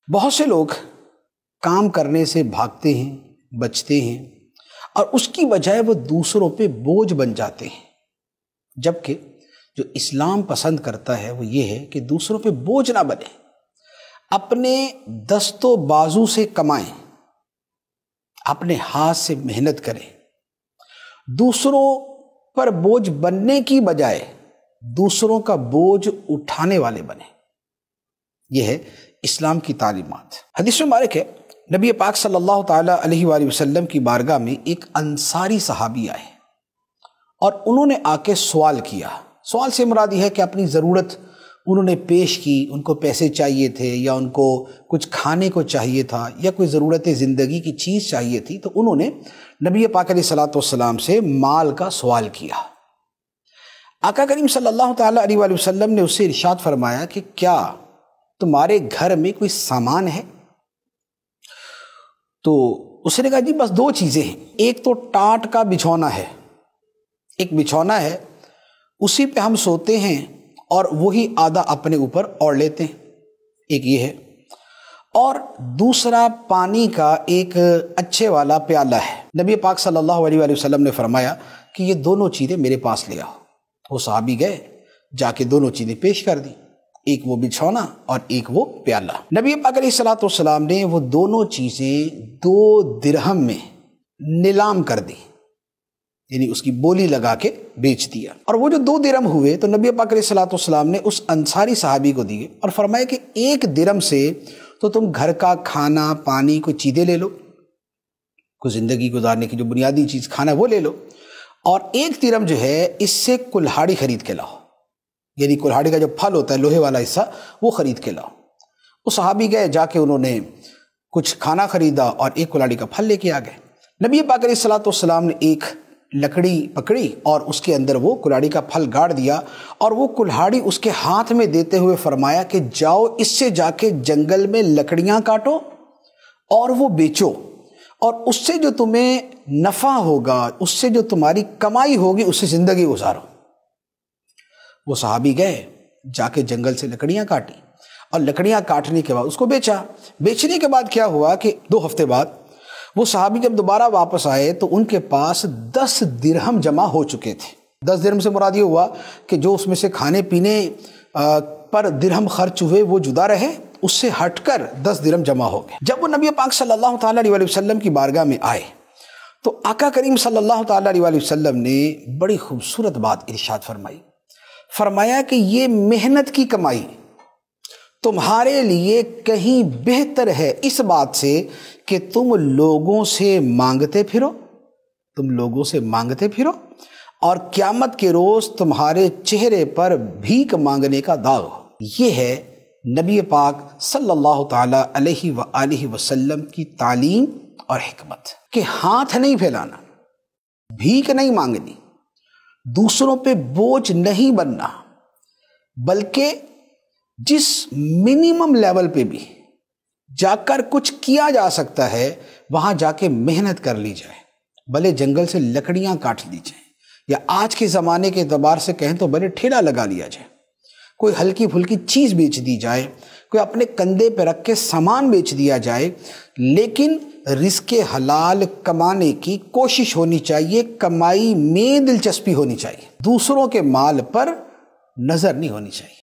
بہت سے لوگ کام کرنے سے بھاگتے ہیں، بچتے ہیں، اور اس کی بجائے وہ دوسروں پہ بوجھ بن جاتے ہیں، جبکہ جو اسلام پسند کرتا ہے وہ یہ ہے کہ دوسروں پہ بوجھ نہ بنے، اپنے دست و بازو سے کمائیں، اپنے ہاتھ سے محنت کریں، دوسروں پر بوجھ بننے کی بجائے دوسروں کا بوجھ اٹھانے والے بنیں۔ یہ ہے اسلام کی تعلیمات۔ حدیث مبارک ہے، نبی پاک صلی اللہ تعالیٰ علیہ وآلہ وسلم کی بارگاہ میں ایک انصاری صحابی آئے اور انہوں نے آ کے سوال کیا۔ سوال سے مراد یہ ہے کہ اپنی ضرورت انہوں نے پیش کی، ان کو پیسے چاہیے تھے یا ان کو کچھ کھانے کو چاہیے تھا یا کوئی ضرورت زندگی کی چیز چاہیے تھی، تو انہوں نے نبی پاک علیہ السلام سے مال کا سوال کیا۔ آقا کریم صلی اللہ تعالیٰ علیہ وآلہ وسلم نے اس سے ارشاد فرمایا کہ کیا تمہارے گھر میں کوئی سامان ہے؟ تو اس نے کہا جی بس دو چیزیں ہیں، ایک تو ٹاٹ کا بچھونا ہے، ایک بچھونا ہے اسی پہ ہم سوتے ہیں اور وہی آدھا اپنے اوپر اوڑھ لیتے ہیں، ایک یہ ہے، اور دوسرا پانی کا ایک اچھے والا پیالہ ہے۔ نبی پاک صلی اللہ علیہ وآلہ وسلم نے فرمایا کہ یہ دونوں چیزیں میرے پاس لے آؤ۔ وہ صحابی گئے، جا کے دونوں چیزیں پیش کر دی، ایک وہ بچھونا اور ایک وہ پیالہ۔ نبی پاک علیہ السلام نے وہ دونوں چیزیں 2 درہم میں نیلام کر دی، یعنی اس کی بولی لگا کے بیچ دیا، اور وہ جو 2 درہم ہوئے تو نبی پاک علیہ السلام نے اس انصاری صحابی کو دیے اور فرمایا کہ 1 درہم سے تو تم گھر کا کھانا پانی کوئی چیزیں لے لو، کوئی زندگی گزارنے کی جو بنیادی چیز کھانا ہے وہ لے لو، اور 1 درہم جو ہے اس سے کلہاڑی خرید کے لاؤ، یعنی کلہاڑی کا جو پھل ہوتا ہے لوہے والا حصہ وہ خرید کے لاؤ۔ وہ صحابی گئے، جا کے انہوں نے کچھ کھانا خریدا اور 1 کلہاڑی کا پھل لے کے آ گئے۔ نبی پاک علیہ السلام نے ایک لکڑی پکڑی اور اس کے اندر وہ کلہاڑی کا پھل گاڑ دیا، اور وہ کلہاڑی اس کے ہاتھ میں دیتے ہوئے فرمایا کہ جاؤ اس سے جا کے جنگل میں لکڑیاں کاٹو اور وہ بیچو، اور اس سے جو تمہیں نفع ہوگا، اس سے جو تمہاری کمائی ہوگی، اس سے زندگی گزارو۔ وہ صحابی گئے، جا کے جنگل سے لکڑیاں کاٹی، اور لکڑیاں کاٹنے کے بعد اس کو بیچا۔ بیچنے کے بعد کیا ہوا کہ 2 ہفتے بعد وہ صحابی جب دوبارہ واپس آئے تو ان کے پاس 10 درہم جمع ہو چکے تھے۔ 10 درہم سے مراد یہ ہوا کہ جو اس میں سے کھانے پینے پر درہم خرچ ہوئے وہ جدا رہے، اس سے ہٹ کر 10 درہم جمع ہو گئے۔ جب وہ نبی پاک صلی اللہ تعالیٰ علیہ وسلم کی بارگاہ میں آئے تو آقا کریم صلی اللہ تعالیٰ علیہ وسلم نے بڑی خوبصورت بات ارشاد فرمایا کہ یہ محنت کی کمائی تمہارے لیے کہیں بہتر ہے اس بات سے کہ تم لوگوں سے مانگتے پھرو اور قیامت کے روز تمہارے چہرے پر بھیک مانگنے کا داغ ہو۔ یہ ہے نبی پاک صلی اللہ تعالیٰ علیہ وآلہ وسلم کی تعلیم اور حکمت، کہ ہاتھ نہیں پھیلانا، بھیک نہیں مانگنی، دوسروں پہ بوجھ نہیں بننا، بلکہ جس منیمم لیول پہ بھی جا کر کچھ کیا جا سکتا ہے وہاں جا کے محنت کر لی جائے، بھلے جنگل سے لکڑیاں کاٹ لی جائیں، یا آج کے زمانے کے اعتبار سے کہیں تو بھلے ٹھیلا لگا لیا جائے، کوئی ہلکی پھلکی چیز بیچ دی جائے، کوئی اپنے کندھے پہ رکھ کے سامان بیچ دیا جائے، لیکن رزق حلال کمانے کی کوشش ہونی چاہیے، کمائی میں دلچسپی ہونی چاہیے، دوسروں کے مال پر نظر نہیں ہونی چاہیے۔